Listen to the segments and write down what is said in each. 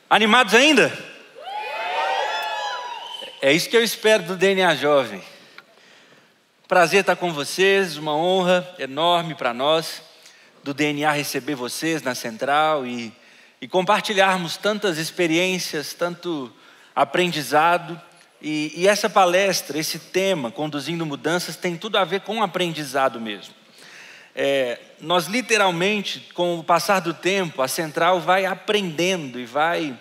Animados ainda? É isso que eu espero do DNA Jovem. Prazer estar com vocês, uma honra enorme para nós, do DNA receber vocês na Central e compartilharmos tantas experiências, tanto aprendizado. E essa palestra, esse tema, Conduzindo Mudanças, tem tudo a ver com aprendizado mesmo. Nós literalmente, com o passar do tempo, a Central vai aprendendo e vai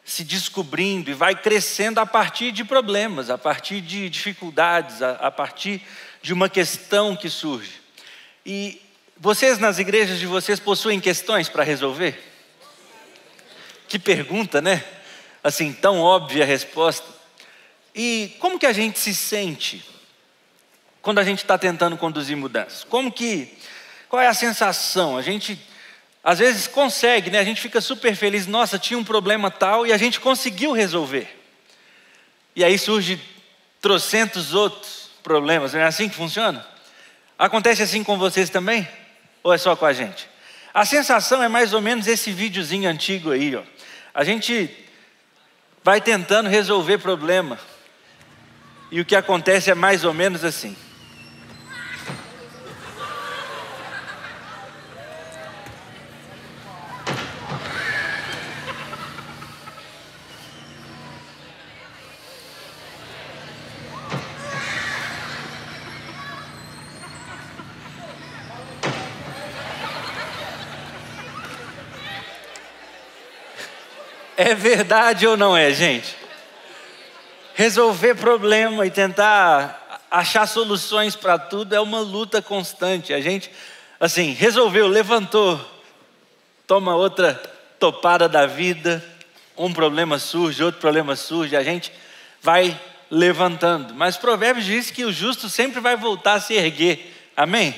se descobrindo e vai crescendo a partir de problemas, a partir de dificuldades, a partir de uma questão que surge. E vocês nas igrejas de vocês possuem questões para resolver? Que pergunta, né? Assim, tão óbvia a resposta. E como que a gente se sente quando a gente está tentando conduzir mudanças? Qual é a sensação? A gente, às vezes, consegue, né? A gente fica super feliz. Nossa, tinha um problema tal e a gente conseguiu resolver. E aí surge trocentos outros problemas. Não é assim que funciona? Acontece assim com vocês também? Ou é só com a gente? A sensação é mais ou menos esse videozinho antigo aí, ó. A gente vai tentando resolver problema. E o que acontece é mais ou menos assim. É verdade ou não é, gente? Resolver problema e tentar achar soluções para tudo é uma luta constante. A gente, assim, resolveu, levantou, toma outra topada da vida, um problema surge, outro problema surge, a gente vai levantando. Mas Provérbios diz que o justo sempre vai voltar a se erguer. Amém?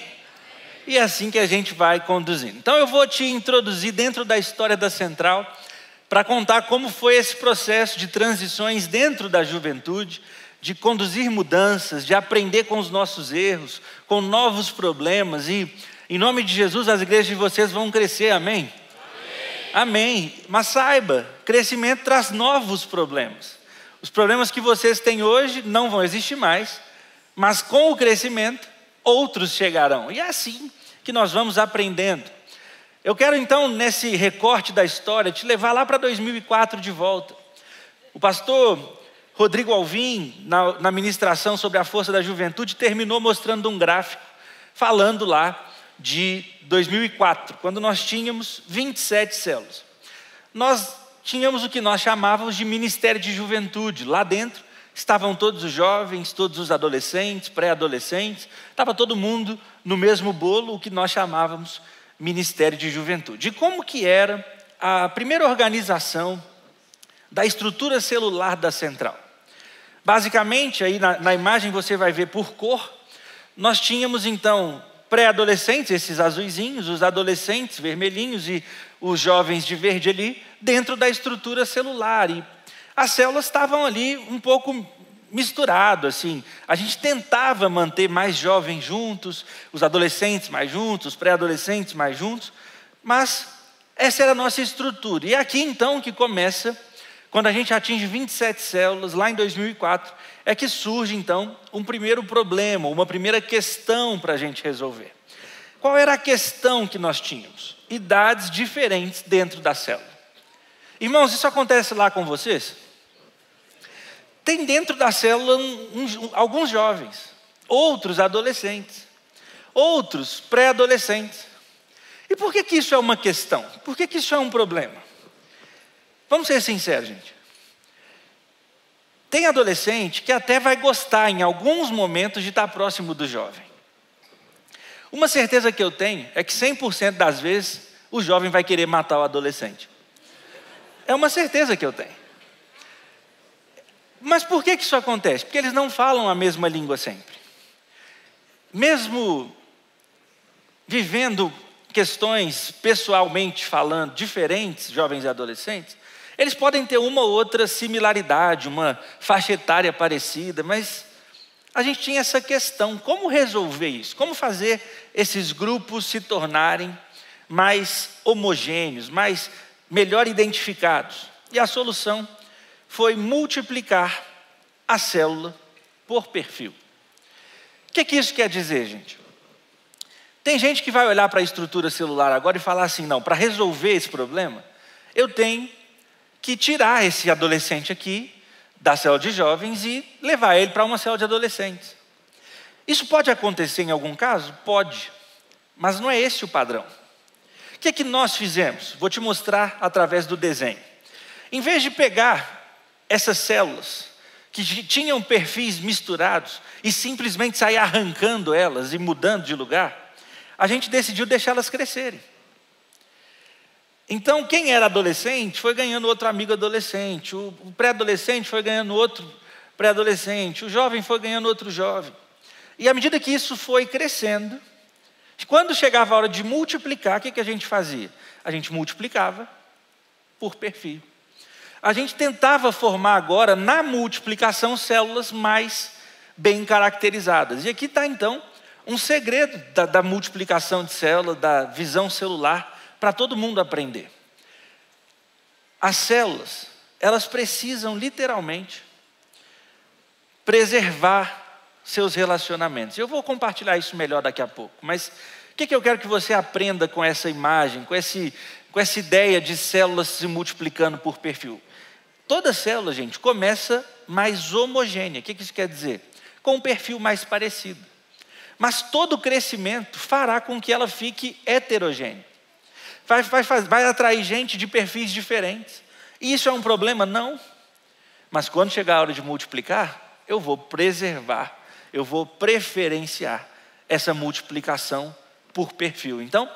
E é assim que a gente vai conduzindo. Então eu vou te introduzir dentro da história da Central, para contar como foi esse processo de transições dentro da juventude, de conduzir mudanças, de aprender com os nossos erros, com novos problemas. E, em nome de Jesus, as igrejas de vocês vão crescer, amém? Amém. Mas saiba, crescimento traz novos problemas. Os problemas que vocês têm hoje não vão existir mais, mas com o crescimento, outros chegarão. E é assim que nós vamos aprendendo. Eu quero então, nesse recorte da história, te levar lá para 2004 de volta. O pastor Rodrigo Alvim, na ministração sobre a força da juventude, terminou mostrando um gráfico, falando lá de 2004, quando nós tínhamos 27 células. Nós tínhamos o que nós chamávamos de Ministério de Juventude. Lá dentro estavam todos os jovens, todos os adolescentes, pré-adolescentes, estava todo mundo no mesmo bolo, o que nós chamávamos Ministério de Juventude. E como que era a primeira organização da estrutura celular da Central? Basicamente, aí na imagem você vai ver por cor, nós tínhamos então pré-adolescentes, esses azuizinhos, os adolescentes vermelhinhos e os jovens de verde ali, dentro da estrutura celular. E as células estavam ali um pouco misturado, assim. A gente tentava manter mais jovens juntos, os adolescentes mais juntos, os pré-adolescentes mais juntos, mas essa era a nossa estrutura. E aqui então que começa, quando a gente atinge 27 células, lá em 2004, é que surge então um primeiro problema, uma primeira questão para a gente resolver. Qual era a questão que nós tínhamos? Idades diferentes dentro da célula. Irmãos, isso acontece lá com vocês? Tem dentro da célula alguns jovens, outros adolescentes, outros pré-adolescentes. E por que isso é uma questão? Por que isso é um problema? Vamos ser sinceros, gente. Tem adolescente que até vai gostar em alguns momentos de estar próximo do jovem. Uma certeza que eu tenho é que 100% das vezes o jovem vai querer matar o adolescente. É uma certeza que eu tenho. Mas por que isso acontece? Porque eles não falam a mesma língua sempre. Mesmo vivendo questões pessoalmente falando diferentes, jovens e adolescentes, eles podem ter uma ou outra similaridade, uma faixa etária parecida, mas a gente tinha essa questão, como resolver isso? Como fazer esses grupos se tornarem mais homogêneos, mais melhor identificados. E a solução foi multiplicar a célula por perfil. O que isso quer dizer, gente? Tem gente que vai olhar para a estrutura celular agora e falar assim, não, para resolver esse problema, eu tenho que tirar esse adolescente aqui da célula de jovens e levar ele para uma célula de adolescentes. Isso pode acontecer em algum caso? Pode, mas não é esse o padrão. O que nós fizemos? Vou te mostrar através do desenho. Em vez de pegar essas células que tinham perfis misturados e simplesmente sair arrancando elas e mudando de lugar, a gente decidiu deixá-las crescerem. Então, quem era adolescente foi ganhando outro amigo adolescente, o pré-adolescente foi ganhando outro pré-adolescente, o jovem foi ganhando outro jovem. E à medida que isso foi crescendo, quando chegava a hora de multiplicar, o que a gente fazia? A gente multiplicava por perfil. A gente tentava formar agora, na multiplicação, células mais bem caracterizadas. E aqui está, então, um segredo da multiplicação de célula, da visão celular, para todo mundo aprender. As células, elas precisam literalmente preservar seus relacionamentos. Eu vou compartilhar isso melhor daqui a pouco, mas o que eu quero que você aprenda com essa imagem, com essa ideia de células se multiplicando por perfil? Toda célula, gente, começa mais homogênea. O que isso quer dizer? Com um perfil mais parecido. Mas todo crescimento fará com que ela fique heterogênea. Vai atrair gente de perfis diferentes. E isso é um problema? Não. Mas quando chegar a hora de multiplicar, eu vou preservar, eu vou preferenciar essa multiplicação por perfil. Então,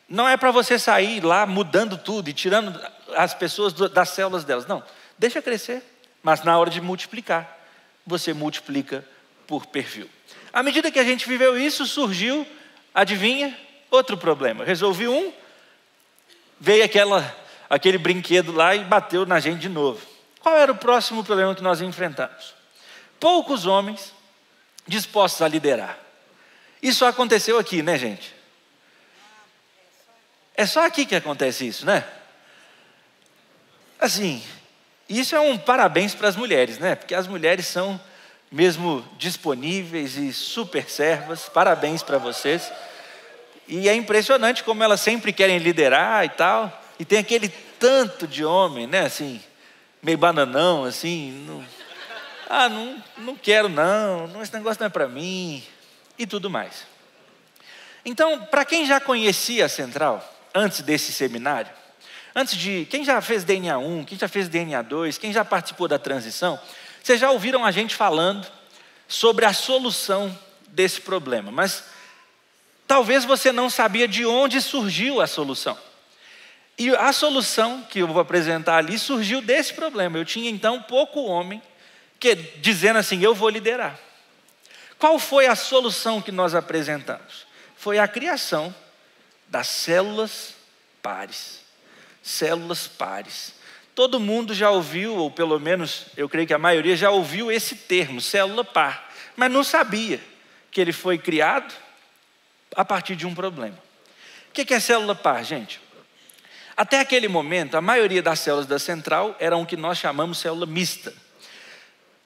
não é para você sair lá mudando tudo e tirando as pessoas das células delas. Não, deixa crescer. Mas na hora de multiplicar, você multiplica por perfil. À medida que a gente viveu isso, surgiu, adivinha, outro problema. Resolvi um, veio aquele brinquedo lá e bateu na gente de novo. Qual era o próximo problema que nós enfrentamos? Poucos homens dispostos a liderar. Isso aconteceu aqui, né, gente? É só aqui que acontece isso, né? Assim, isso é um parabéns para as mulheres, né? Porque as mulheres são mesmo disponíveis e super servas. Parabéns para vocês. E é impressionante como elas sempre querem liderar e tal. E tem aquele tanto de homem, né? Assim, meio bananão, assim. Não quero não. Esse negócio não é para mim. E tudo mais. Então, para quem já conhecia a Central, antes desse seminário, quem já fez DNA 1, quem já fez DNA 2, quem já participou da transição, vocês já ouviram a gente falando sobre a solução desse problema. Mas talvez você não sabia de onde surgiu a solução. E a solução que eu vou apresentar ali surgiu desse problema. Eu tinha então pouco homem dizendo assim, eu vou liderar. Qual foi a solução que nós apresentamos? Foi a criação das células pares. Células pares. Todo mundo já ouviu, ou pelo menos eu creio que a maioria já ouviu esse termo, célula par, mas não sabia que ele foi criado a partir de um problema. O que é célula par, gente? Até aquele momento, a maioria das células da central eram o que nós chamamos de célula mista.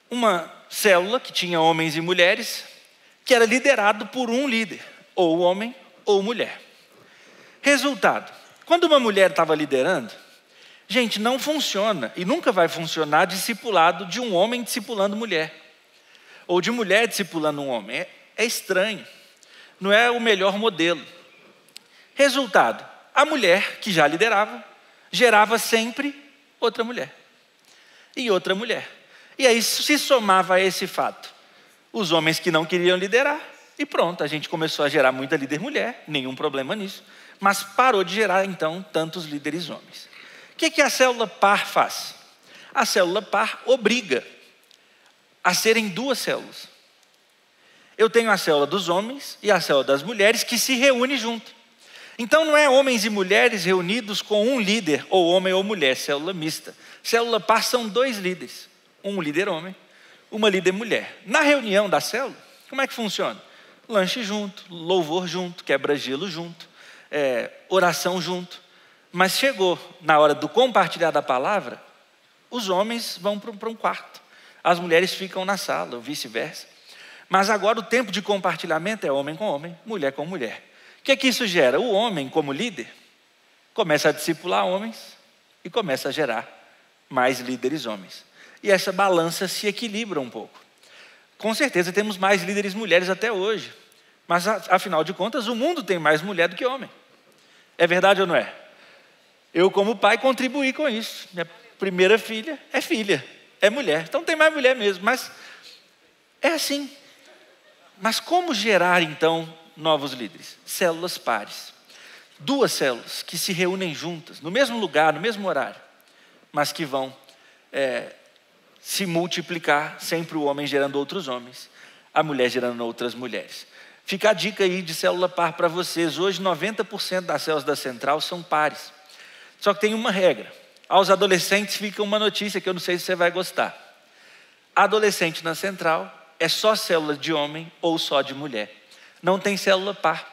Uma célula que tinha homens e mulheres, que era liderado por um líder, ou homem ou mulher. Resultado, quando uma mulher estava liderando, gente, não funciona e nunca vai funcionar discipulado de um homem discipulando mulher, ou de mulher discipulando um homem. É estranho, não é o melhor modelo. Resultado, a mulher que já liderava, gerava sempre outra mulher, e outra mulher. E aí se somava a esse fato os homens que não queriam liderar, e pronto, a gente começou a gerar muita líder mulher, nenhum problema nisso, mas parou de gerar então tantos líderes homens. O que a célula par faz? A célula par obriga a serem duas células. Eu tenho a célula dos homens e a célula das mulheres que se reúnem junto. Então não é homens e mulheres reunidos com um líder, ou homem ou mulher, célula mista. Célula par são dois líderes, um líder homem, uma líder mulher. Na reunião da célula, como é que funciona? Lanche junto, louvor junto, quebra-gelo junto, oração junto. Mas chegou na hora do compartilhar da palavra, os homens vão para um quarto, as mulheres ficam na sala, ou vice-versa. Mas agora o tempo de compartilhamento é homem com homem, mulher com mulher. O que é que isso gera? O homem, como líder, começa a discipular homens e começa a gerar mais líderes homens. E essa balança se equilibra um pouco. Com certeza temos mais líderes mulheres até hoje, mas afinal de contas o mundo tem mais mulher do que homem. É verdade ou não é? Eu, como pai, contribuí com isso. Minha primeira filha, é mulher. Então tem mais mulher mesmo, mas é assim. Mas como gerar, então, novos líderes? Células pares. 2 células que se reúnem juntas, no mesmo lugar, no mesmo horário, mas que vão se multiplicar, sempre o homem gerando outros homens, a mulher gerando outras mulheres. Fica a dica aí de célula par para vocês. Hoje, 90% das células da central são pares. Só que tem uma regra. Aos adolescentes fica uma notícia que eu não sei se você vai gostar. Adolescente na central é só célula de homem ou só de mulher. Não tem célula par.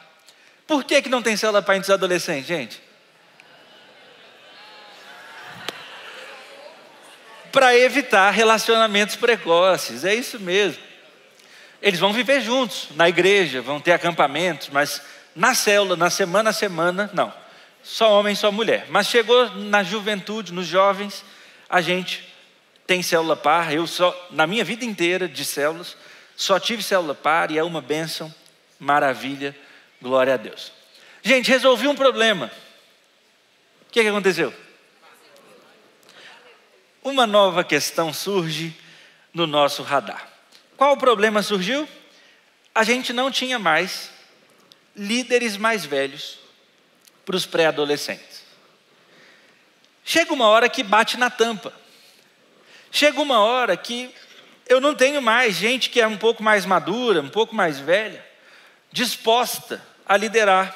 Por que não tem célula par entre os adolescentes, gente? Para evitar relacionamentos precoces, é isso mesmo. Eles vão viver juntos, na igreja, vão ter acampamentos, mas na célula, na semana a semana, não. Só homem, só mulher. Mas chegou na juventude, nos jovens, a gente tem célula par. Eu na minha vida inteira de células, só tive célula par e é uma bênção, maravilha, glória a Deus. Gente, resolvi um problema. O que aconteceu? Uma nova questão surge no nosso radar. Qual o problema surgiu? A gente não tinha mais líderes mais velhos para os pré-adolescentes. Chega uma hora que bate na tampa. Chega uma hora que eu não tenho mais gente que é um pouco mais madura, um pouco mais velha, disposta a liderar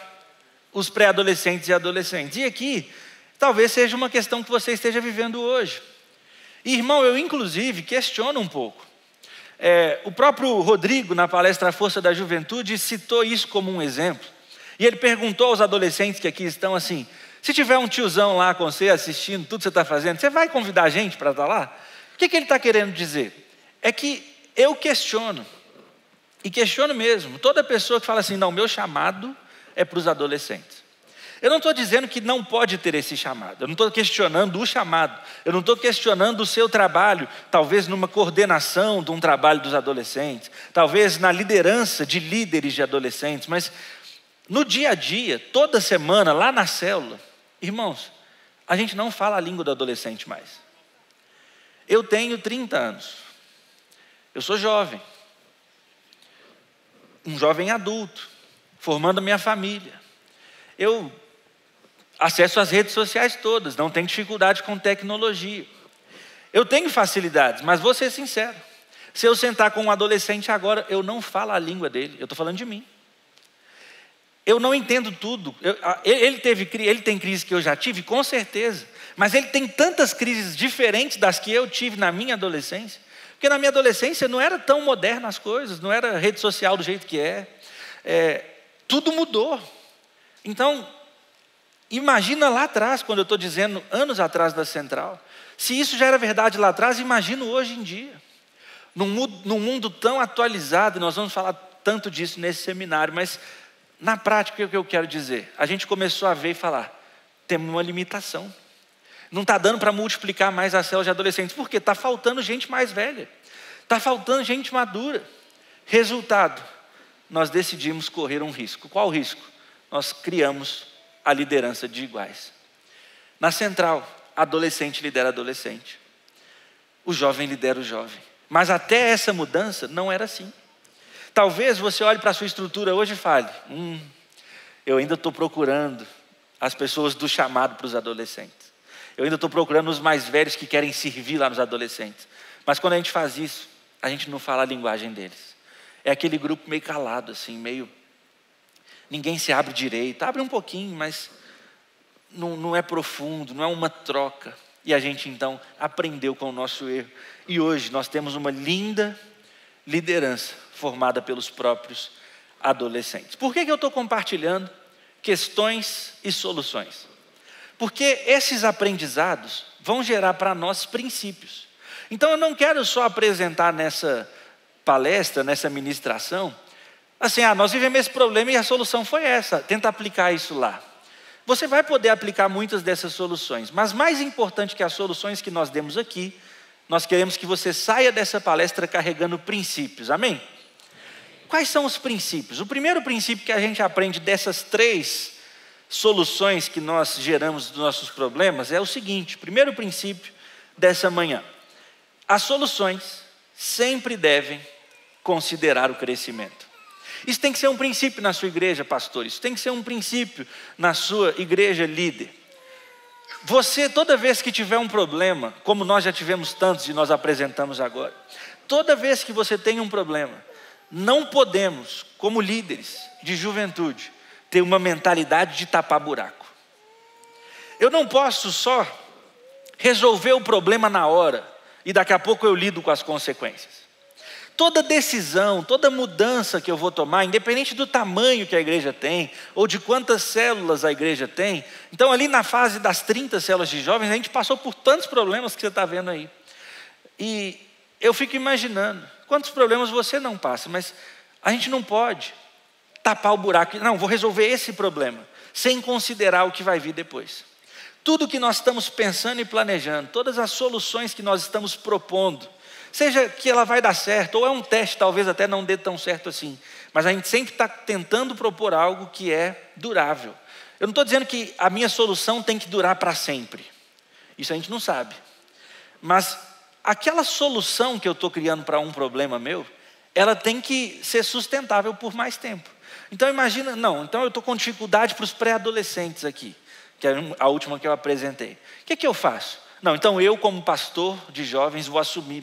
os pré-adolescentes e adolescentes. E aqui, talvez seja uma questão que você esteja vivendo hoje. Irmão, eu inclusive questiono um pouco. O próprio Rodrigo, na palestra A Força da Juventude, citou isso como um exemplo. E ele perguntou aos adolescentes que aqui estão assim: se tiver um tiozão lá com você assistindo tudo que você está fazendo, você vai convidar a gente para estar lá? O que ele está querendo dizer? É que eu questiono, e questiono mesmo, toda pessoa que fala assim: não, meu chamado é para os adolescentes. Eu não estou dizendo que não pode ter esse chamado, eu não estou questionando o chamado, eu não estou questionando o seu trabalho, talvez numa coordenação de um trabalho dos adolescentes, talvez na liderança de líderes de adolescentes, mas no dia a dia, toda semana, lá na célula, irmãos, a gente não fala a língua do adolescente mais. Eu tenho 30 anos, eu sou jovem, um jovem adulto, formando a minha família. Eu acesso as redes sociais todas, não tenho dificuldade com tecnologia. Eu tenho facilidades, mas vou ser sincero. Se eu sentar com um adolescente agora, eu não falo a língua dele, eu estou falando de mim. Eu não entendo tudo. Ele tem crises que eu já tive, com certeza. Mas ele tem tantas crises diferentes das que eu tive na minha adolescência. Porque na minha adolescência não era tão moderna as coisas, não era rede social do jeito que tudo mudou. Então, imagina lá atrás, quando eu estou dizendo anos atrás da central. Se isso já era verdade lá atrás, imagino hoje em dia. Num mundo tão atualizado, nós vamos falar tanto disso nesse seminário, mas na prática o que eu quero dizer? A gente começou a ver e falar, temos uma limitação. Não está dando para multiplicar mais as células de adolescentes. Por quê? Está faltando gente mais velha. Está faltando gente madura. Resultado, nós decidimos correr um risco. Qual o risco? Nós criamos a liderança de iguais. Na central, adolescente lidera adolescente. O jovem lidera o jovem. Mas até essa mudança não era assim. Talvez você olhe para a sua estrutura hoje e fale, eu ainda estou procurando as pessoas do chamado para os adolescentes. Eu ainda estou procurando os mais velhos que querem servir lá nos adolescentes. Mas quando a gente faz isso, a gente não fala a linguagem deles. É aquele grupo meio calado, assim, meio... Ninguém se abre direito. Abre um pouquinho, mas não é profundo, não é uma troca. E a gente, então, aprendeu com o nosso erro. E hoje nós temos uma linda liderança formada pelos próprios adolescentes. Por que eu estou compartilhando questões e soluções? Porque esses aprendizados vão gerar para nós princípios. Então eu não quero só apresentar nessa palestra, nessa ministração, assim, nós vivemos esse problema e a solução foi essa, tenta aplicar isso lá. Você vai poder aplicar muitas dessas soluções, mas mais importante que as soluções que nós demos aqui, nós queremos que você saia dessa palestra carregando princípios, amém? Quais são os princípios? O primeiro princípio que a gente aprende dessas 3 soluções que nós geramos dos nossos problemas é o seguinte: primeiro princípio dessa manhã: as soluções sempre devem considerar o crescimento. Isso tem que ser um princípio na sua igreja, pastor. Isso tem que ser um princípio na sua igreja líder. Você, toda vez que tiver um problema, como nós já tivemos tantos e nós apresentamos agora, toda vez que você tem um problema, não podemos, como líderes de juventude, ter uma mentalidade de tapar buraco. Eu não posso só resolver o problema na hora e daqui a pouco eu lido com as consequências. Toda decisão, toda mudança que eu vou tomar, independente do tamanho que a igreja tem, ou de quantas células a igreja tem. Então ali na fase das 30 células de jovens, a gente passou por tantos problemas que você está vendo aí. E eu fico imaginando, quantos problemas você não passa, mas a gente não pode tapar o buraco. Não, vou resolver esse problema, sem considerar o que vai vir depois. Tudo que nós estamos pensando e planejando, todas as soluções que nós estamos propondo, seja que ela vai dar certo, ou é um teste, talvez até não dê tão certo assim, mas a gente sempre está tentando propor algo que é durável. Eu não estou dizendo que a minha solução tem que durar para sempre, isso a gente não sabe, mas aquela solução que eu estou criando para um problema meu, ela tem que ser sustentável por mais tempo. Então imagina, então eu estou com dificuldade para os pré-adolescentes aqui, que é a última que eu apresentei. O que eu faço? Não, então eu como pastor de jovens vou assumir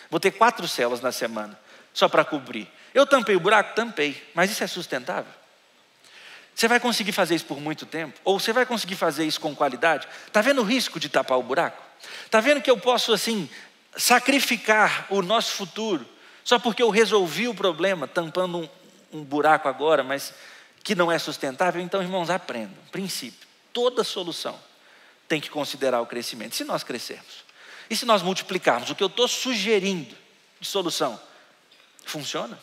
vou ter 4 células na semana, só para cobrir. Eu tampei o buraco? Tampei, mas isso é sustentável? Você vai conseguir fazer isso por muito tempo? Ou você vai conseguir fazer isso com qualidade? Está vendo o risco de tapar o buraco? Está vendo que eu posso assim, sacrificar o nosso futuro, só porque eu resolvi o problema, tampando um buraco agora, mas que não é sustentável? Então irmãos, aprendam, princípio, toda solução tem que considerar o crescimento. Se nós crescermos, e se nós multiplicarmos, o que eu estou sugerindo de solução, funciona?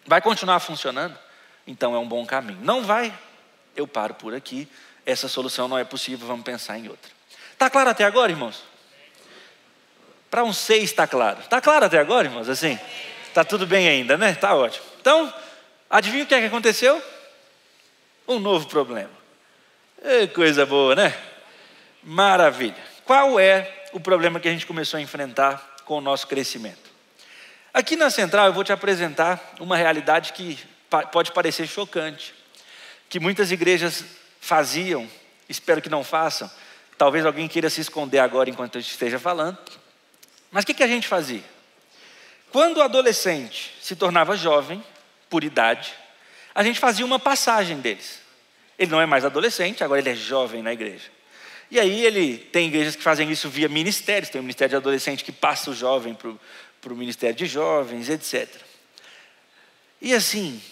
Vai continuar funcionando? Então é um bom caminho. Não vai? Eu paro por aqui, essa solução não é possível, vamos pensar em outra. Está claro até agora, irmãos? Para uns 6 está claro. Está claro até agora, irmãos? Assim, está tudo bem ainda, né? Está ótimo. Então, adivinha o que é que aconteceu? Um novo problema. Coisa boa, né? Maravilha. Qual é o problema que a gente começou a enfrentar com o nosso crescimento? Aqui na Central eu vou te apresentar uma realidade que pode parecer chocante, que muitas igrejas faziam, espero que não façam, talvez alguém queira se esconder agora enquanto eu esteja falando, mas o que a gente fazia? Quando o adolescente se tornava jovem, por idade, a gente fazia uma passagem deles. Ele não é mais adolescente, agora ele é jovem na igreja. E aí tem igrejas que fazem isso via ministérios, tem o ministério de adolescente que passa o jovem para o ministério de jovens, etc. E assim,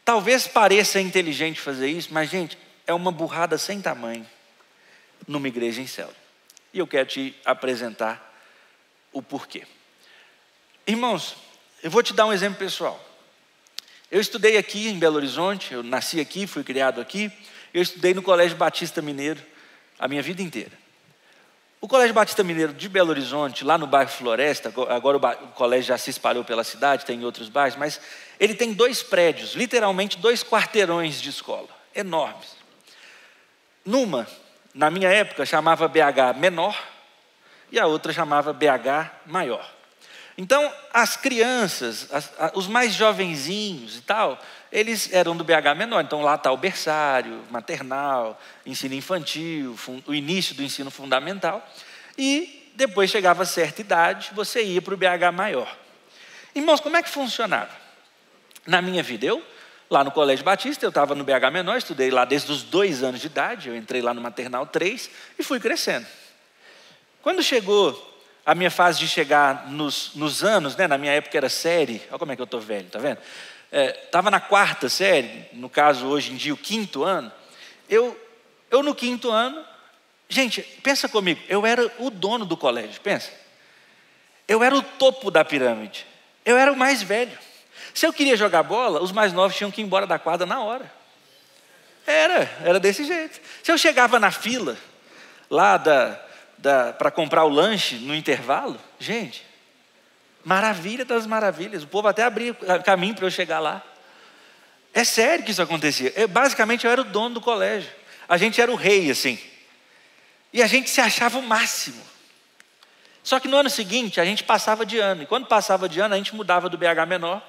talvez pareça inteligente fazer isso, mas gente, é uma burrada sem tamanho numa igreja em célula. E eu quero te apresentar o porquê. Irmãos, eu vou te dar um exemplo pessoal. Eu estudei aqui em Belo Horizonte, eu nasci aqui, fui criado aqui, eu estudei no Colégio Batista Mineiro a minha vida inteira. O Colégio Batista Mineiro de Belo Horizonte, lá no bairro Floresta, agora o colégio já se espalhou pela cidade, tem em outros bairros, mas ele tem 2 prédios, literalmente 2 quarteirões de escola, enormes. Numa, na minha época, chamava BH menor e a outra chamava BH maior. Então, as crianças, os mais jovenzinhos e tal, eles eram do BH menor. Então, lá está o berçário, maternal, ensino infantil, o início do ensino fundamental. E depois chegava a certa idade, você ia para o BH maior. Irmãos, como é que funcionava? Na minha vida, lá no Colégio Batista, eu estava no BH menor, estudei lá desde os 2 anos de idade, eu entrei lá no maternal 3 e fui crescendo. Quando chegou a minha fase de chegar nos anos, né? Na minha época era série, olha como é que eu estou velho, tá vendo? Estava na 4ª série, no caso hoje em dia o 5º ano, eu Eu no 5º ano, gente, pensa comigo, eu era o dono do colégio, pensa. Eu era o topo da pirâmide, eu era o mais velho. Se eu queria jogar bola, os mais novos tinham que ir embora da quadra na hora. Era desse jeito. Se eu chegava na fila, lá para comprar o lanche no intervalo, gente, maravilha das maravilhas, o povo até abria caminho para eu chegar lá. É sério que isso acontecia. Basicamente eu era o dono do colégio, a gente era o rei assim, e a gente se achava o máximo. Só que no ano seguinte a gente passava de ano, e quando passava de ano a gente mudava do BH menor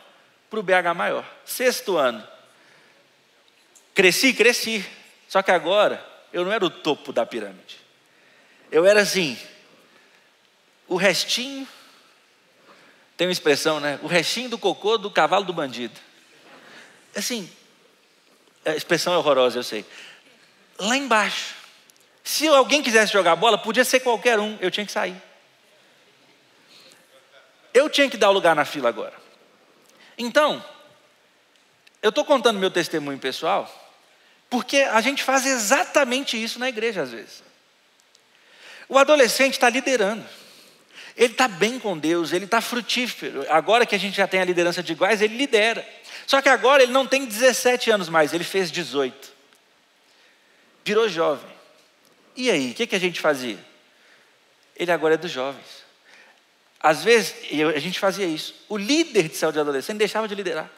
para o BH maior. 6º ano, cresci, só que agora eu não era o topo da pirâmide, eu era assim, o restinho. Tem uma expressão, né? O restinho do cocô do cavalo do bandido. Assim, a expressão é horrorosa, eu sei. Lá embaixo, se alguém quisesse jogar bola, podia ser qualquer um, eu tinha que sair. Eu tinha que dar o lugar na fila agora. Então, eu estou contando meu testemunho pessoal, porque a gente faz exatamente isso na igreja às vezes. O adolescente está liderando. Ele está bem com Deus, ele está frutífero. Agora que a gente já tem a liderança de iguais, ele lidera. Só que agora ele não tem 17 anos mais, ele fez 18. Virou jovem. E aí, o que a gente fazia? Ele agora é dos jovens. Às vezes, a gente fazia isso. O líder de célula de adolescente deixava de liderar.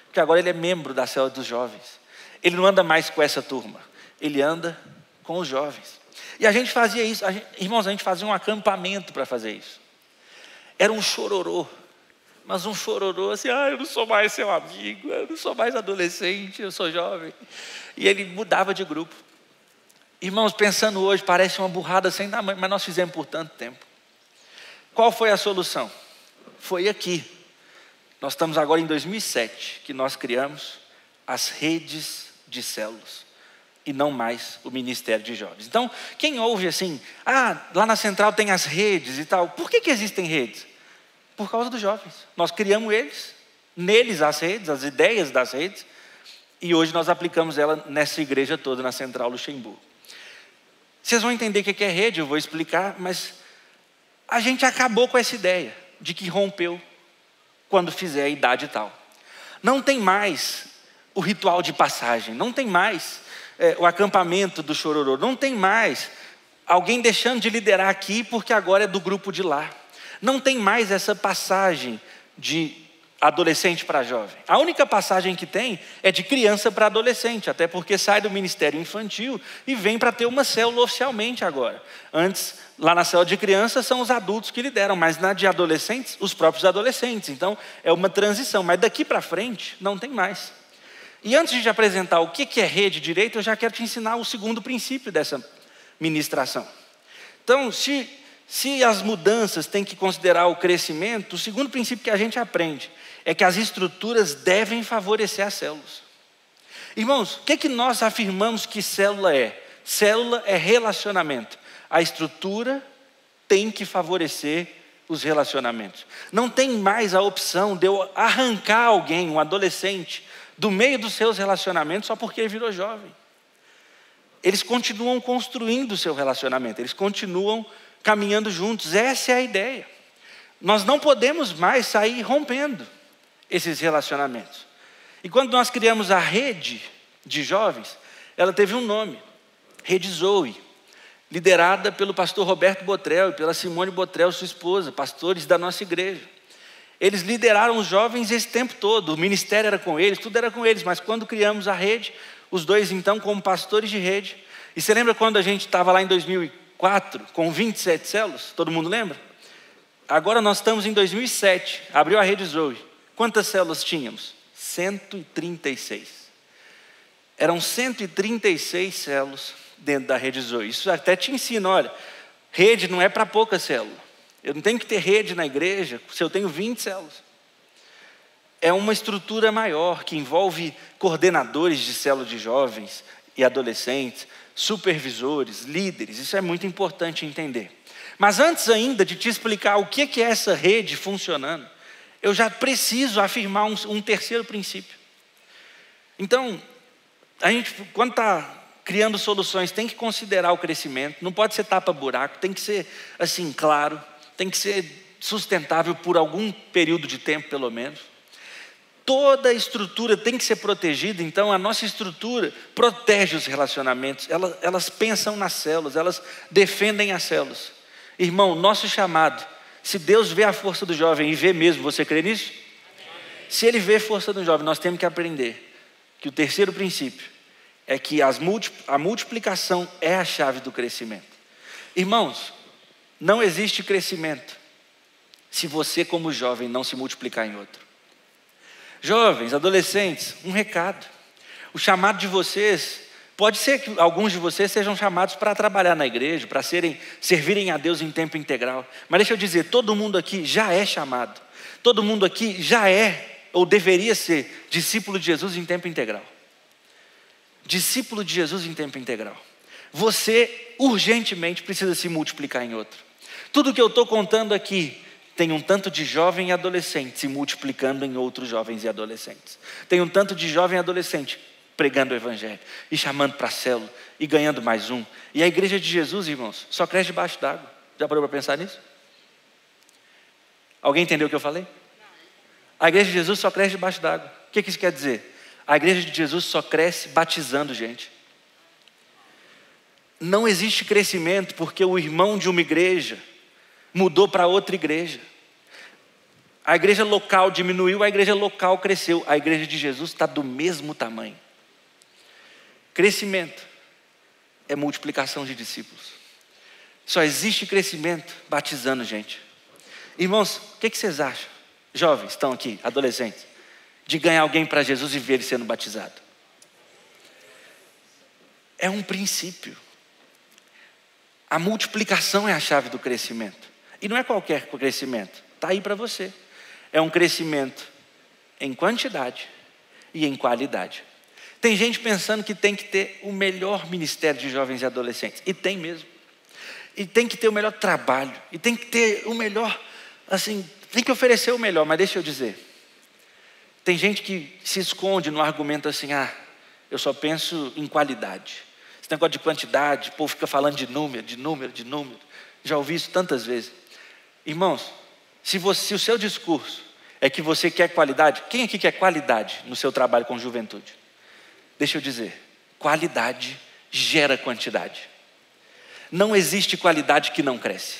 Porque agora ele é membro da célula dos jovens. Ele não anda mais com essa turma, ele anda com os jovens. E a gente fazia isso, irmãos, a gente fazia um acampamento para fazer isso. Era um chororô, mas um chororô assim, eu não sou mais seu amigo, eu não sou mais adolescente, eu sou jovem. E ele mudava de grupo. Irmãos, pensando hoje, parece uma burrada sem tamanho, mas nós fizemos por tanto tempo. Qual foi a solução? Foi aqui. Nós estamos agora em 2007, que nós criamos as redes de células. E não mais o Ministério de Jovens. Então, quem ouve assim, lá na central tem as redes e tal. Por que existem redes? Por causa dos jovens. Nós criamos neles as redes, as ideias das redes, e hoje nós aplicamos ela nessa igreja toda, na Central Luxemburgo. Vocês vão entender o que é rede, eu vou explicar, mas a gente acabou com essa ideia de que rompeu quando fizer a idade tal. Não tem mais o ritual de passagem, não tem mais o acampamento do chororô, não tem mais alguém deixando de liderar aqui porque agora é do grupo de lá. Não tem mais essa passagem de adolescente para jovem. A única passagem que tem é de criança para adolescente, até porque sai do ministério infantil e vem para ter uma célula oficialmente agora. Antes, lá na célula de crianças são os adultos que lideram, mas na de adolescentes, os próprios adolescentes. Então é uma transição, mas daqui para frente não tem mais. E antes de te apresentar o que é rede direito, eu já quero te ensinar o segundo princípio dessa ministração. Então, se as mudanças têm que considerar o crescimento, o segundo princípio que a gente aprende é que as estruturas devem favorecer as células. Irmãos, o que nós afirmamos que célula é? Célula é relacionamento. A estrutura tem que favorecer os relacionamentos. Não tem mais a opção de eu arrancar alguém, um adolescente, do meio dos seus relacionamentos só porque ele virou jovem. Eles continuam construindo o seu relacionamento, eles continuam caminhando juntos, essa é a ideia. Nós não podemos mais sair rompendo esses relacionamentos. E quando nós criamos a rede de jovens, ela teve um nome, Rede Zoe, liderada pelo pastor Roberto Botrel e pela Simone Botrel, sua esposa, pastores da nossa igreja. Eles lideraram os jovens esse tempo todo, o ministério era com eles, tudo era com eles, mas quando criamos a rede, os dois então como pastores de rede, e você lembra quando a gente estava lá em 2004, com 27 células, todo mundo lembra? Agora nós estamos em 2007, abriu a Rede Zoe, quantas células tínhamos? 136. Eram 136 células dentro da Rede Zoe, isso até te ensina, olha, rede não é para pouca célula. Eu não tenho que ter rede na igreja se eu tenho 20 células. É uma estrutura maior que envolve coordenadores de célula de jovens e adolescentes, supervisores, líderes. Isso é muito importante entender. Mas antes ainda de te explicar o que é essa rede funcionando, eu já preciso afirmar um terceiro princípio. Então, a gente, quando está criando soluções, tem que considerar o crescimento, não pode ser tapa-buraco, tem que ser assim, claro, tem que ser sustentável por algum período de tempo, pelo menos. Toda a estrutura tem que ser protegida, então a nossa estrutura protege os relacionamentos, elas pensam nas células, elas defendem as células. Irmão, nosso chamado, se Deus vê a força do jovem e vê mesmo, você crê nisso? Se Ele vê a força do jovem, nós temos que aprender que o terceiro princípio é que a multiplicação é a chave do crescimento. Irmãos, não existe crescimento se você como jovem não se multiplicar em outro. Jovens, adolescentes, um recado. O chamado de vocês, pode ser que alguns de vocês sejam chamados para trabalhar na igreja, para servirem a Deus em tempo integral. Mas deixa eu dizer, todo mundo aqui já é chamado. Todo mundo aqui já é, ou deveria ser, discípulo de Jesus em tempo integral. Discípulo de Jesus em tempo integral. Você urgentemente precisa se multiplicar em outro. Tudo que eu estou contando aqui tem um tanto de jovem e adolescente se multiplicando em outros jovens e adolescentes. Tem um tanto de jovem e adolescente pregando o evangelho e chamando para a célula e ganhando mais um. E a igreja de Jesus, irmãos, só cresce debaixo d'água. Já parou para pensar nisso? Alguém entendeu o que eu falei? A igreja de Jesus só cresce debaixo d'água. O que isso quer dizer? A igreja de Jesus só cresce batizando gente. Não existe crescimento porque o irmão de uma igreja mudou para outra igreja. A igreja local diminuiu, a igreja local cresceu. A igreja de Jesus está do mesmo tamanho. Crescimento é multiplicação de discípulos. Só existe crescimento batizando gente. Irmãos, o que vocês acham? Jovens, estão aqui, adolescentes, de ganhar alguém para Jesus e ver ele sendo batizado. É um princípio. A multiplicação é a chave do crescimento. E não é qualquer crescimento, está aí para você. É um crescimento em quantidade e em qualidade. Tem gente pensando que tem que ter o melhor ministério de jovens e adolescentes. E tem mesmo. E tem que ter o melhor trabalho. E tem que ter o melhor, assim, tem que oferecer o melhor. Mas deixa eu dizer, tem gente que se esconde no argumento assim, eu só penso em qualidade. Esse negócio de quantidade, o povo fica falando de número. Já ouvi isso tantas vezes. Irmãos, se o seu discurso é que você quer qualidade, quem aqui quer qualidade no seu trabalho com juventude? Deixa eu dizer, qualidade gera quantidade. Não existe qualidade que não cresce.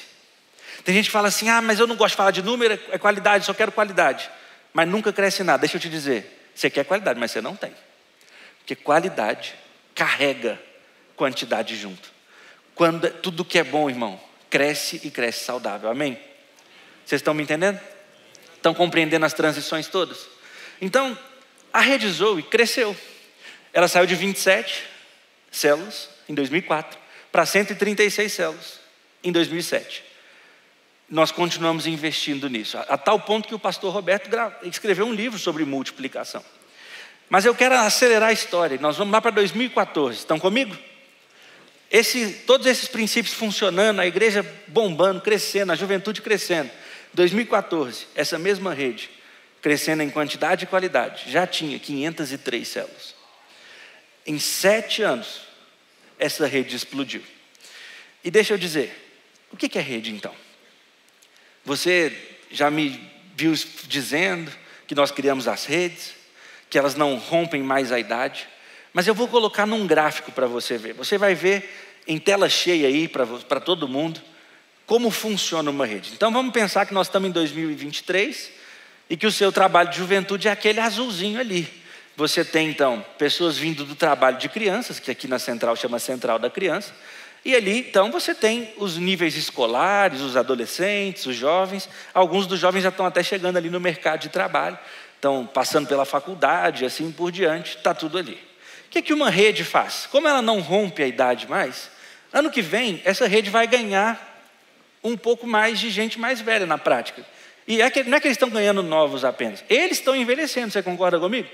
Tem gente que fala assim, mas eu não gosto de falar de número, é qualidade, só quero qualidade. Mas nunca cresce nada. Deixa eu te dizer, você quer qualidade, mas você não tem. Porque qualidade carrega quantidade junto. Quando tudo que é bom, irmão, cresce e cresce saudável. Amém? Vocês estão me entendendo? Estão compreendendo as transições todas? Então, a Rede Zoe cresceu. Ela saiu de 27 células em 2004 para 136 células em 2007. Nós continuamos investindo nisso, a tal ponto que o pastor Roberto escreveu um livro sobre multiplicação. Mas eu quero acelerar a história. Nós vamos lá para 2014. Estão comigo? Todos esses princípios funcionando, a igreja bombando, crescendo, a juventude crescendo. 2014, essa mesma rede, crescendo em quantidade e qualidade, já tinha 503 células. Em 7 anos, essa rede explodiu. E deixa eu dizer, o que é rede então? Você já me viu dizendo que nós criamos as redes, que elas não rompem mais a idade, mas eu vou colocar num gráfico para você ver. Você vai ver em tela cheia aí para todo mundo como funciona uma rede. Então vamos pensar que nós estamos em 2023 e que o seu trabalho de juventude é aquele azulzinho ali. Você tem então pessoas vindo do trabalho de crianças, que aqui na central chama Central da Criança, e ali então você tem os níveis escolares, os adolescentes, os jovens. Alguns dos jovens já estão até chegando ali no mercado de trabalho, estão passando pela faculdade, assim por diante, está tudo ali. O que uma rede faz? Como ela não rompe a idade mais, ano que vem essa rede vai ganhar um pouco mais de gente mais velha na prática. E não é que eles estão ganhando novos apenas, eles estão envelhecendo, você concorda comigo?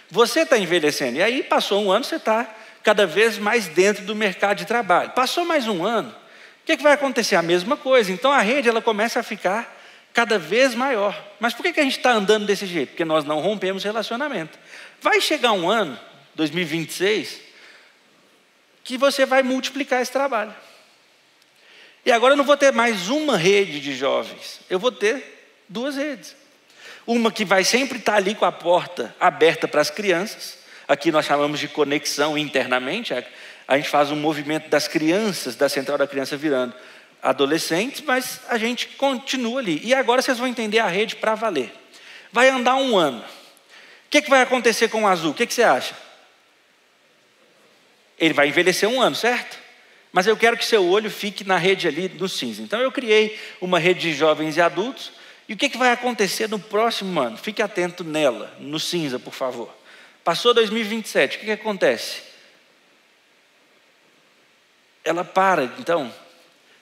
Você está envelhecendo, e aí passou um ano, você está cada vez mais dentro do mercado de trabalho. Passou mais um ano, o que vai acontecer? A mesma coisa. Então a rede ela começa a ficar cada vez maior. Mas por que a gente está andando desse jeito? Porque nós não rompemos relacionamento. Vai chegar um ano, 2026, que você vai multiplicar esse trabalho. E agora eu não vou ter mais uma rede de jovens, eu vou ter 2 redes. Uma que vai sempre estar ali com a porta aberta para as crianças, aqui nós chamamos de conexão internamente, a gente faz um movimento das crianças, da Central da Criança virando adolescentes, mas a gente continua ali. E agora vocês vão entender a rede para valer. Vai andar 1 ano. O que vai acontecer com o azul? O que você acha? Ele vai envelhecer 1 ano, certo? Mas eu quero que seu olho fique na rede ali no cinza. Então eu criei uma rede de jovens e adultos. E o que vai acontecer no próximo ano? Fique atento nela, no cinza, por favor. Passou 2027, o que acontece? Ela para, então,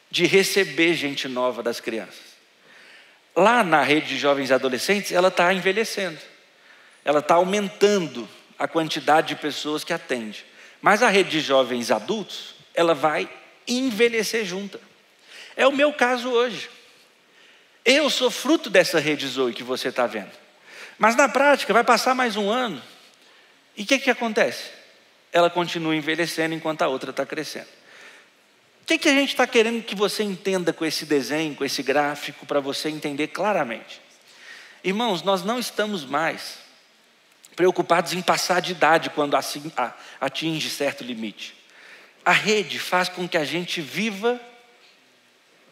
de receber gente nova das crianças. Lá na rede de jovens e adolescentes, ela está envelhecendo. Ela está aumentando a quantidade de pessoas que atende. Mas a rede de jovens e adultos, ela vai envelhecer junta. É o meu caso hoje. Eu sou fruto dessa rede Zoe que você está vendo. Mas na prática, vai passar mais 1 ano. E o que acontece? Ela continua envelhecendo enquanto a outra está crescendo. O que a gente está querendo que você entenda com esse desenho, com esse gráfico, para você entender claramente? Irmãos, nós não estamos mais preocupados em passar de idade quando atinge certo limite. A rede faz com que a gente viva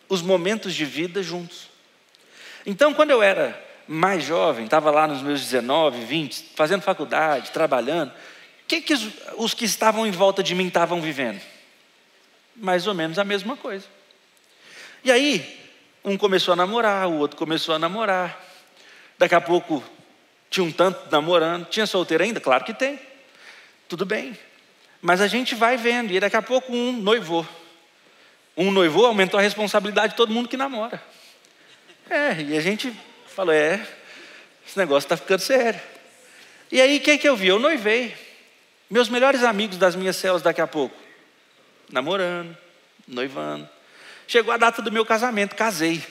os momentos de vida juntos. Então, quando eu era mais jovem, estava lá nos meus 19, 20, fazendo faculdade, trabalhando, o que os que estavam em volta de mim estavam vivendo? Mais ou menos a mesma coisa. E aí, um começou a namorar, o outro começou a namorar. Daqui a pouco, tinha um tanto namorando. Tinha solteiro ainda? Claro que tem. Tudo bem. Mas a gente vai vendo, e daqui a pouco um noivou. Um noivou, aumentou a responsabilidade de todo mundo que namora. E a gente falou, esse negócio está ficando sério. E aí, o que eu vi? Eu noivei. Meus melhores amigos das minhas células daqui a pouco, namorando, noivando. Chegou a data do meu casamento, casei.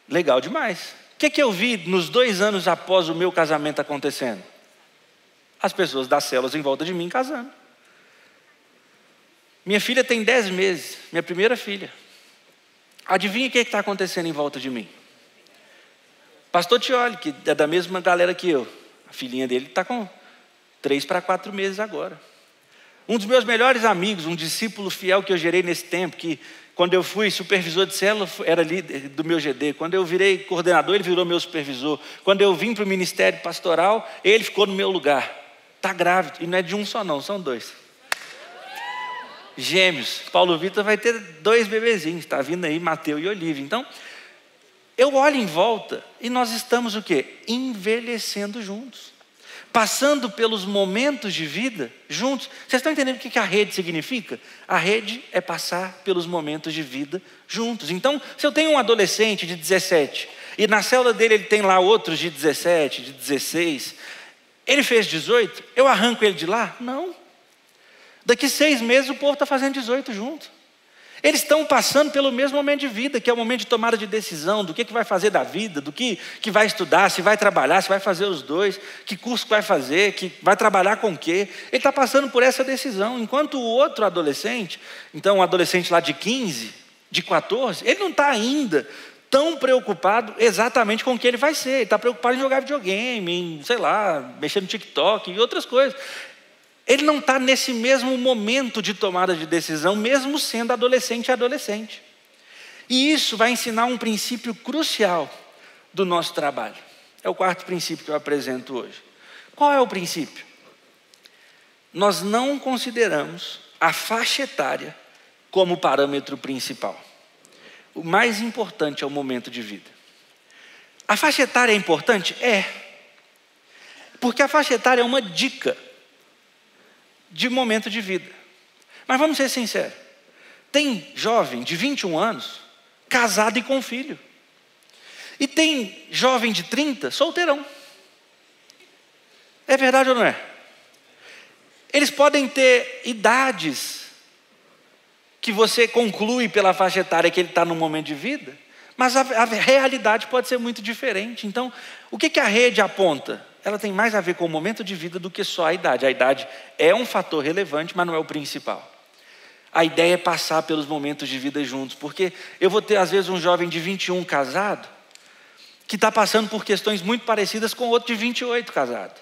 Legal demais. O que eu vi nos 2 anos após o meu casamento acontecendo? As pessoas das células em volta de mim casando. Minha filha tem 10 meses, minha primeira filha. Adivinha o que está acontecendo em volta de mim? Pastor Tioli, que é da mesma galera que eu. A filhinha dele está com 3 para 4 meses agora. Um dos meus melhores amigos, um discípulo fiel que eu gerei nesse tempo, que quando eu fui supervisor de célula, era líder do meu GD. Quando eu virei coordenador, ele virou meu supervisor. Quando eu vim para o ministério pastoral, ele ficou no meu lugar. Está grávido, e não é de um só não, são 2. Gêmeos. Paulo Vitor vai ter 2 bebezinhos, está vindo aí Mateus e Olívia. Então, eu olho em volta e nós estamos o quê? Envelhecendo juntos. Passando pelos momentos de vida juntos. Vocês estão entendendo o que a rede significa? A rede é passar pelos momentos de vida juntos. Então, se eu tenho um adolescente de 17, e na célula dele ele tem lá outros de 17, de 16, ele fez 18, eu arranco ele de lá? Não. Daqui 6 meses o povo está fazendo 18 junto. Eles estão passando pelo mesmo momento de vida, que é o momento de tomada de decisão, do que vai fazer da vida, do que vai estudar, se vai trabalhar, se vai fazer os 2, que curso vai fazer, que vai trabalhar com o quê. Ele está passando por essa decisão, enquanto o outro adolescente, então um adolescente lá de 15, de 14, ele não está ainda tão preocupado exatamente com o que ele vai ser. Ele está preocupado em jogar videogame, em, sei lá, mexer no TikTok e outras coisas. Ele não está nesse mesmo momento de tomada de decisão, mesmo sendo adolescente. E isso vai ensinar um princípio crucial do nosso trabalho. É o 4º princípio que eu apresento hoje. Qual é o princípio? Nós não consideramos a faixa etária como parâmetro principal. O mais importante é o momento de vida. A faixa etária é importante? É. Porque a faixa etária é uma dica de momento de vida. Mas vamos ser sinceros. Tem jovem de 21 anos, casado e com filho. E tem jovem de 30, solteirão. É verdade ou não é? Eles podem ter idades que você conclui pela faixa etária que ele está no momento de vida, mas a realidade pode ser muito diferente. Então, o que a rede aponta? ela tem mais a ver com o momento de vida do que só a idade. A idade é um fator relevante, mas não é o principal. A ideia é passar pelos momentos de vida juntos, porque eu vou ter às vezes um jovem de 21 casado, que está passando por questões muito parecidas com outro de 28 casado.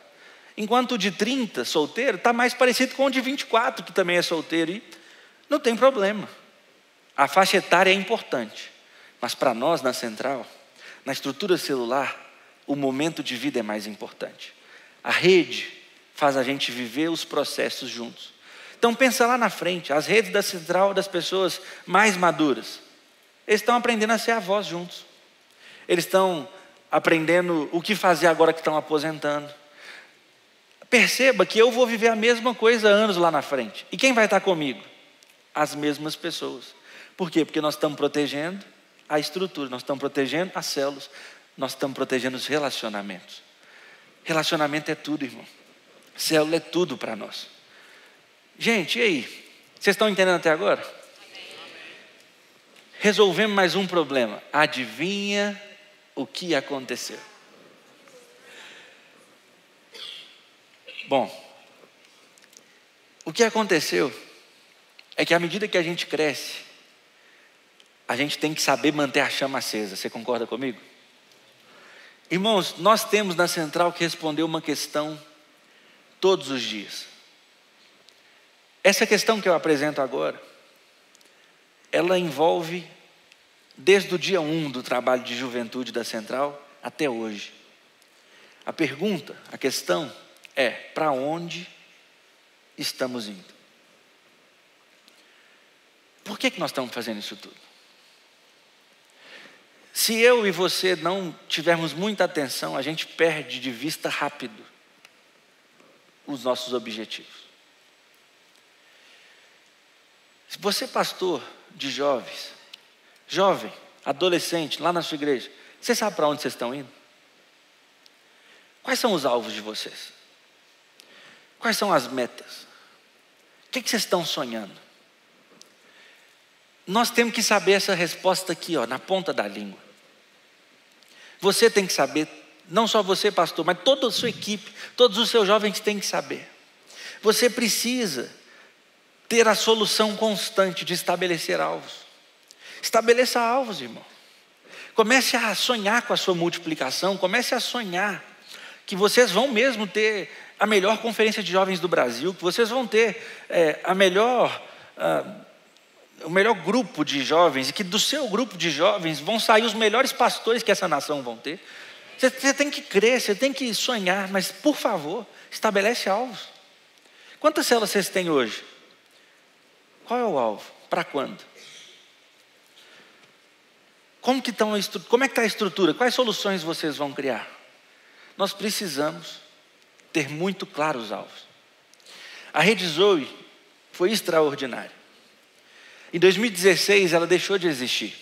Enquanto o de 30, solteiro, está mais parecido com o de 24, que também é solteiro, e não tem problema. A faixa etária é importante, mas para nós na central, na estrutura celular, o momento de vida é mais importante. A rede faz a gente viver os processos juntos. Então pensa lá na frente, as redes da central das pessoas mais maduras, eles estão aprendendo a ser avós juntos. Eles estão aprendendo o que fazer agora que estão aposentando. Perceba que eu vou viver a mesma coisa anos lá na frente. E quem vai estar comigo? As mesmas pessoas. Por quê? Porque nós estamos protegendo a estrutura, nós estamos protegendo as células, nós estamos protegendo os relacionamentos. Relacionamento é tudo, irmão. Célula é tudo para nós. Gente, e aí? Vocês estão entendendo até agora? Resolvemos mais um problema. Adivinha o que aconteceu? Bom, o que aconteceu é que à medida que a gente cresce, a gente tem que saber manter a chama acesa. Você concorda comigo? Irmãos, nós temos na central que responder uma questão todos os dias. Essa questão que eu apresento agora, ela envolve desde o dia 1 do trabalho de juventude da central até hoje. A pergunta, a questão é: para onde estamos indo? Por que nós estamos fazendo isso tudo? Se eu e você não tivermos muita atenção, a gente perde de vista rápido os nossos objetivos. Se você é pastor de jovens, jovem, adolescente, lá na sua igreja, você sabe para onde vocês estão indo? Quais são os alvos de vocês? Quais são as metas? O que vocês estão sonhando? Nós temos que saber essa resposta aqui, na ponta da língua. Você tem que saber, não só você, pastor, mas toda a sua equipe, todos os seus jovens têm que saber. Você precisa ter a solução constante de estabelecer alvos. Estabeleça alvos, irmão. Comece a sonhar com a sua multiplicação, comece a sonhar que vocês vão mesmo ter a melhor conferência de jovens do Brasil, que vocês vão ter o melhor grupo de jovens, e que do seu grupo de jovens vão sair os melhores pastores que essa nação vão ter. Você tem que crer, você tem que sonhar, mas por favor, estabelece alvos. Quantas células vocês têm hoje? Qual é o alvo? Para quando? Como é que está a estrutura? Quais soluções vocês vão criar? Nós precisamos ter muito claros os alvos. A Rede Zoe foi extraordinária. Em 2016 ela deixou de existir.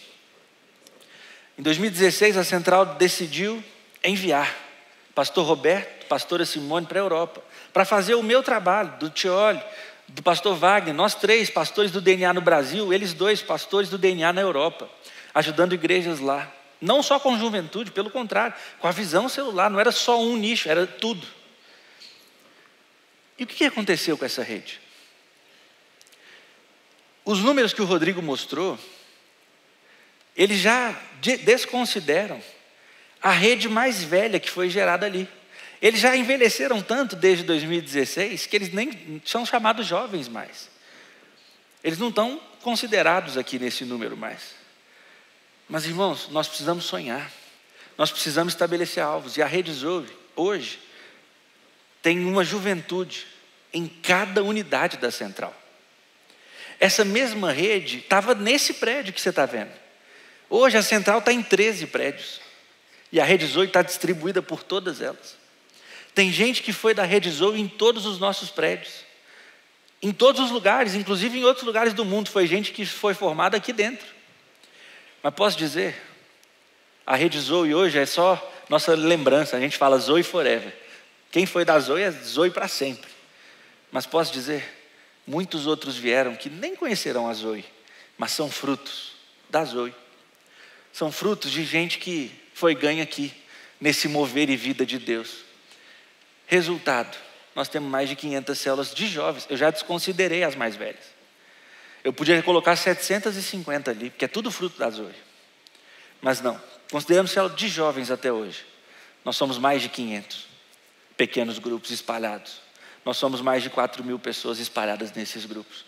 Em 2016 a central decidiu enviar pastor Roberto, pastora Simone para a Europa, para fazer o meu trabalho, do Tioli, do pastor Wagner, nós 3 pastores do DNA no Brasil, eles 2 pastores do DNA na Europa, ajudando igrejas lá. Não só com juventude, pelo contrário, com a visão celular, não era só um nicho, era tudo. E o que aconteceu com essa rede? Os números que o Rodrigo mostrou, eles já desconsideram a rede mais velha que foi gerada ali. Eles já envelheceram tanto desde 2016 que eles nem são chamados jovens mais. Eles não estão considerados aqui nesse número mais. Mas, irmãos, nós precisamos sonhar. Nós precisamos estabelecer alvos. E a Rede Zoe, hoje, tem uma juventude em cada unidade da central. Essa mesma rede estava nesse prédio que você está vendo. Hoje a central está em 13 prédios. E a Rede Zoe está distribuída por todas elas. Tem gente que foi da Rede Zoe em todos os nossos prédios. Em todos os lugares, inclusive em outros lugares do mundo. Foi gente que foi formada aqui dentro. Mas posso dizer, a Rede Zoe hoje é só nossa lembrança. A gente fala Zoe Forever. Quem foi da Zoe é Zoe para sempre. Mas posso dizer, muitos outros vieram que nem conhecerão a Zoe, mas são frutos da Zoe. São frutos de gente que foi ganha aqui, nesse mover e vida de Deus. Resultado, nós temos mais de 500 células de jovens. Eu já desconsiderei as mais velhas. Eu podia colocar 750 ali, porque é tudo fruto da Zoe. Mas não, consideramos células de jovens até hoje. Nós somos mais de 500 pequenos grupos espalhados. Nós somos mais de 4.000 pessoas espalhadas nesses grupos.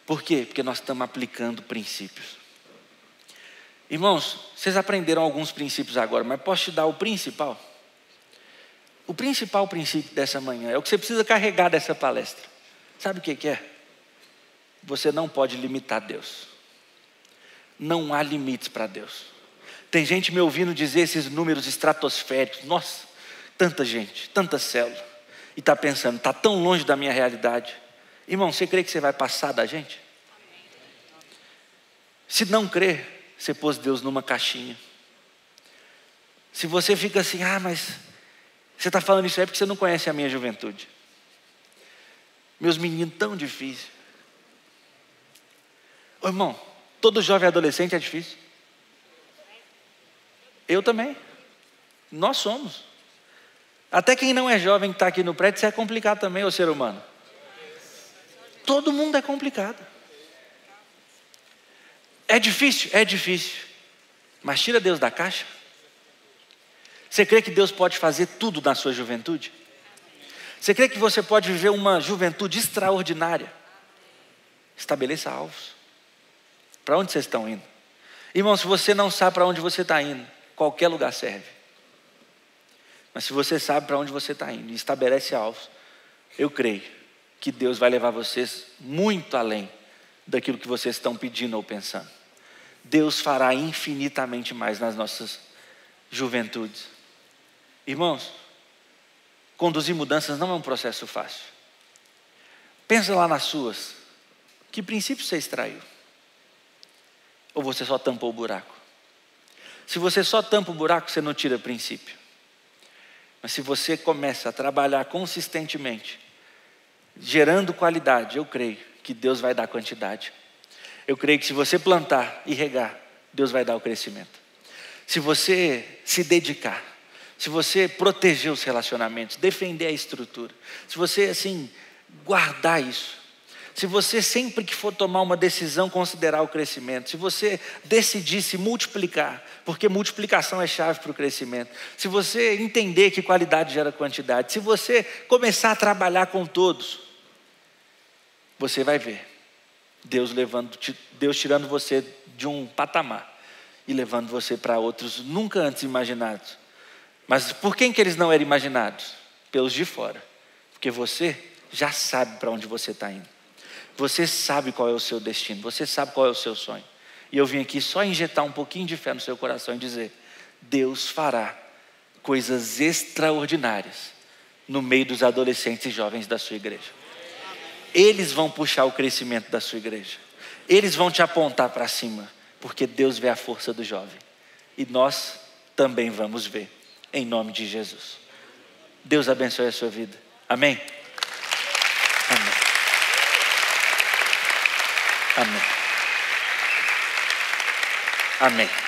Por quê? Porque nós estamos aplicando princípios. Irmãos, vocês aprenderam alguns princípios agora, mas posso te dar o principal? O principal princípio dessa manhã é o que você precisa carregar dessa palestra. Sabe o que é? Você não pode limitar Deus. Não há limites para Deus. Tem gente me ouvindo dizer esses números estratosféricos. Nossa, tanta gente, tanta célula. E está pensando, está tão longe da minha realidade. Irmão, você crê que você vai passar da gente? Se não crer, você pôs Deus numa caixinha. Se você fica assim, mas você está falando isso aí porque você não conhece a minha juventude. Meus meninos tão difíceis. Ô irmão, todo jovem adolescente é difícil. Eu também. Nós somos. Até quem não é jovem que está aqui no prédio, isso é complicado também, ô ser humano. Todo mundo é complicado. É difícil? É difícil. Mas tira Deus da caixa. Você crê que Deus pode fazer tudo na sua juventude? Você crê que você pode viver uma juventude extraordinária? Estabeleça alvos. Para onde vocês estão indo? Irmão, se você não sabe para onde você está indo, qualquer lugar serve. Mas se você sabe para onde você está indo e estabelece alvos, eu creio que Deus vai levar vocês muito além daquilo que vocês estão pedindo ou pensando. Deus fará infinitamente mais nas nossas juventudes. Irmãos, conduzir mudanças não é um processo fácil. Pensa lá nas suas. Que princípio você extraiu? Ou você só tampou o buraco? Se você só tampa o buraco, você não tira princípio. Mas se você começa a trabalhar consistentemente, gerando qualidade, eu creio que Deus vai dar quantidade. Eu creio que se você plantar e regar, Deus vai dar o crescimento. Se você se dedicar, se você proteger os relacionamentos, defender a estrutura, se você assim guardar isso, se você sempre que for tomar uma decisão considerar o crescimento, se você decidir se multiplicar, porque multiplicação é chave para o crescimento, se você entender que qualidade gera quantidade, se você começar a trabalhar com todos, você vai ver Deus tirando você de um patamar e levando você para outros nunca antes imaginados. Mas por quem que eles não eram imaginados? Pelos de fora. Porque você já sabe para onde você está indo. Você sabe qual é o seu destino. Você sabe qual é o seu sonho. E eu vim aqui só injetar um pouquinho de fé no seu coração e dizer: Deus fará coisas extraordinárias no meio dos adolescentes e jovens da sua igreja. Eles vão puxar o crescimento da sua igreja. Eles vão te apontar para cima. Porque Deus vê a força do jovem. E nós também vamos ver. Em nome de Jesus. Deus abençoe a sua vida. Amém? Amém. Amém. Amém.